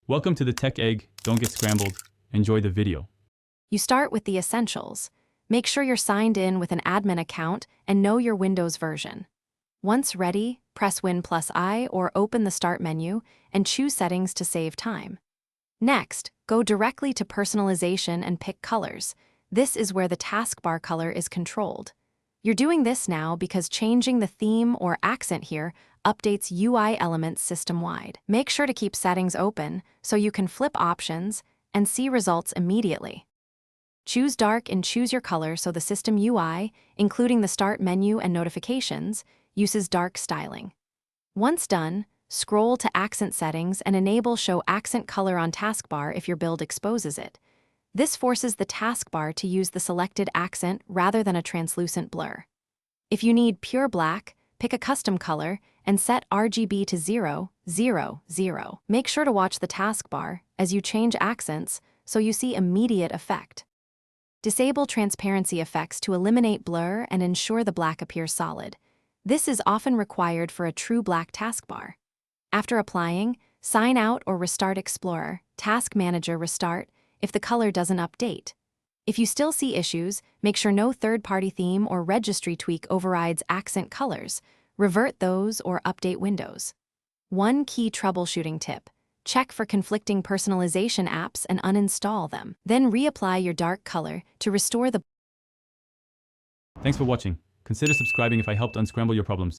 Welcome to the Tech Egg. Don't get scrambled. Enjoy the video. You start with the essentials. Make sure you're signed in with an admin account and know your Windows version. Once ready, press Win+I or open the Start menu and choose Settings to save time. Next, go directly to Personalization and pick Colors. This is where the taskbar color is controlled. You're doing this now because changing the theme or accent here updates UI elements system-wide. Make sure to keep settings open so you can flip options and see results immediately. Choose dark and choose your color so the system UI, including the Start menu and notifications, uses dark styling. Once done, scroll to Accent Settings and enable Show Accent Color on Taskbar if your build exposes it. This forces the taskbar to use the selected accent rather than a translucent blur. If you need pure black, pick a custom color and set RGB to 0, 0, 0. Make sure to watch the taskbar as you change accents so you see immediate effect. Disable transparency effects to eliminate blur and ensure the black appears solid. This is often required for a true black taskbar. After applying, sign out or restart Explorer, Task Manager Restart, if the color doesn't update. If you still see issues, make sure no third-party theme or registry tweak overrides accent colors. Revert those or update Windows. One key troubleshooting tip: check for conflicting personalization apps and uninstall them. Then reapply your dark color to restore the... Thanks for watching. Consider subscribing if I helped unscramble your problems.